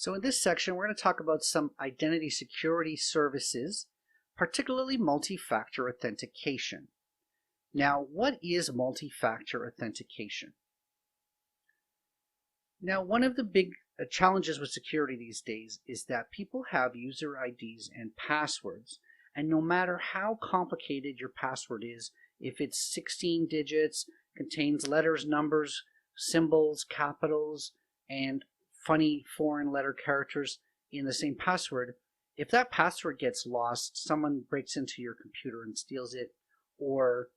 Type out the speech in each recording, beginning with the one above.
So in this section, we're going to talk about some identity security services, particularly multi-factor authentication. Now, what is multi-factor authentication? Now, one of the big challenges with security these days is that people have user IDs and passwords, and no matter how complicated your password is, if it's 16 digits, contains letters, numbers, symbols, capitals, and funny foreign letter characters in the same password, if that password gets lost, someone breaks into your computer and steals it, or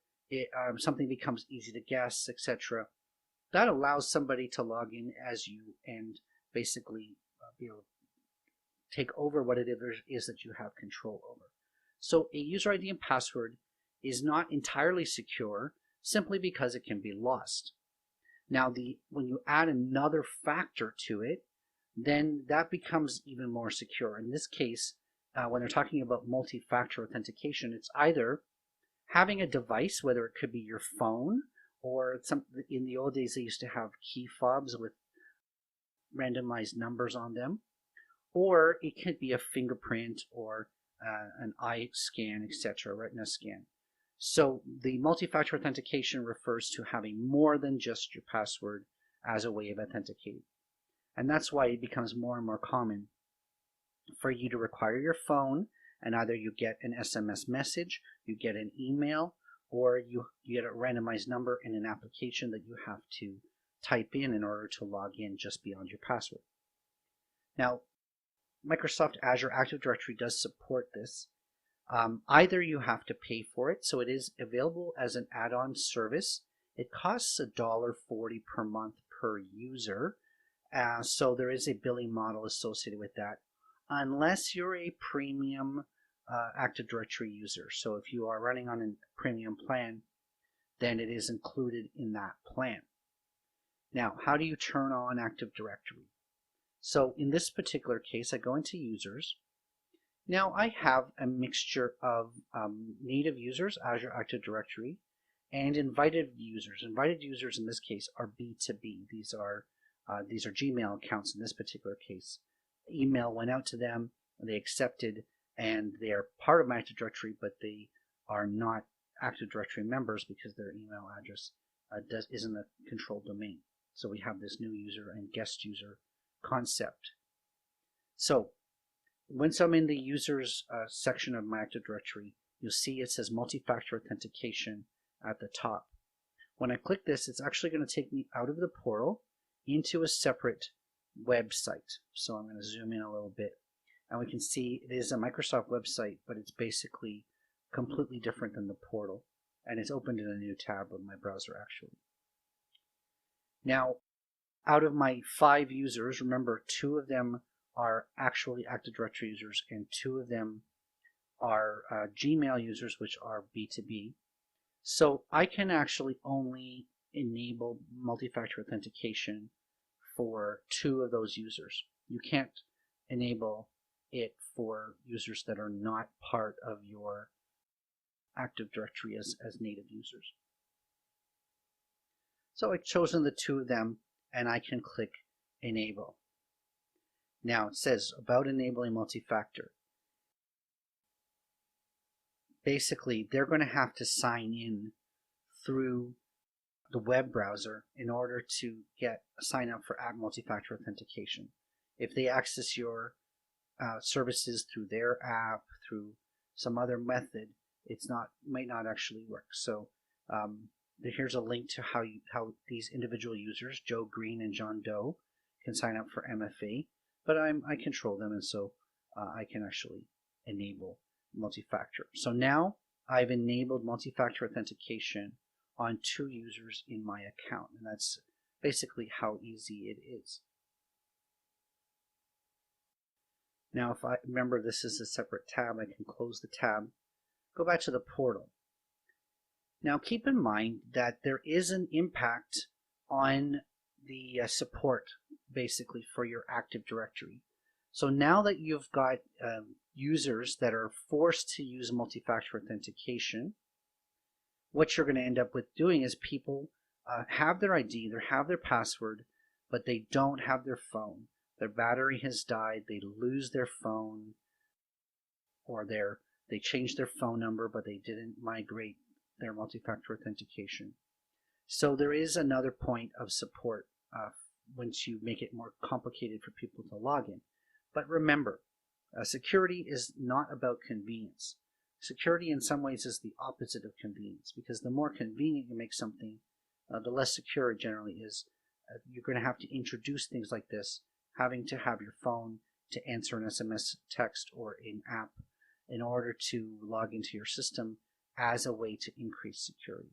something becomes easy to guess, etc., that allows somebody to log in as you and basically be able to take over what it is that you have control over. So a user ID and password is not entirely secure simply because it can be lost. Now, when you add another factor to it, then that becomes even more secure. In this case, when they're talking about multi-factor authentication, it's either having a device, whether it could be your phone, or in the old days they used to have key fobs with randomized numbers on them, or it could be a fingerprint or an eye scan, etc., retina scan. So the multi-factor authentication refers to having more than just your password as a way of authenticating. And that's why it becomes more and more common for you to require your phone, and either you get an SMS message, you get an email, or you get a randomized number in an application that you have to type in order to log in just beyond your password. Now, Microsoft Azure Active Directory does support this. Either you have to pay for it, so it is available as an add-on service. It costs $1.40 per month per user, so there is a billing model associated with that, unless you're a premium Active Directory user. So if you are running on a premium plan, then it is included in that plan. Now, how do you turn on Active Directory? So in this particular case, I go into Users. Now I have a mixture of native users, Azure Active Directory, and invited users. Invited users in this case are B2B. These are Gmail accounts in this particular case. Email went out to them, they accepted, and they are part of my Active Directory, but they are not Active Directory members because their email address isn't a controlled domain. So we have this new user and guest user concept. So once I'm in the users section of my Active Directory, you'll see it says multi-factor authentication at the top. When I click this, it's actually going to take me out of the portal into a separate website. So I'm going to zoom in a little bit, and we can see it is a Microsoft website, but it's basically completely different than the portal, and it's opened in a new tab of my browser actually. Now, out of my 5 users, remember 2 of them are actually Active Directory users and 2 of them are Gmail users, which are B2B. So I can actually only enable multi-factor authentication for 2 of those users. You can't enable it for users that are not part of your Active Directory as native users. So I've chosen the 2 of them, and I can click Enable. Now it says about enabling multi-factor. Basically, they're going to have to sign in through the web browser in order to sign up for multi-factor authentication. If they access your services through their app, through some other method, might not actually work. So here's a link to how these individual users, Joe Green and John Doe, can sign up for MFA. But I control them, and so I can actually enable multi-factor. So now I've enabled multi-factor authentication on 2 users in my account, and that's basically how easy it is. Now, if I remember, this is a separate tab, I can close the tab, go back to the portal. Now, keep in mind that there is an impact on the support, basically, for your Active Directory. So now that you've got users that are forced to use multi-factor authentication, what you're going to end up with doing is people have their ID, they have their password, but they don't have their phone, their battery has died, they lose their phone, or they changed their phone number but they didn't migrate their multi-factor authentication. So there is another point of support once you make it more complicated for people to log in. But remember, security is not about convenience. Security in some ways is the opposite of convenience, because the more convenient you make something, the less secure it generally is. You're going to have to introduce things like this, having to have your phone to answer an SMS text or an app in order to log into your system as a way to increase security.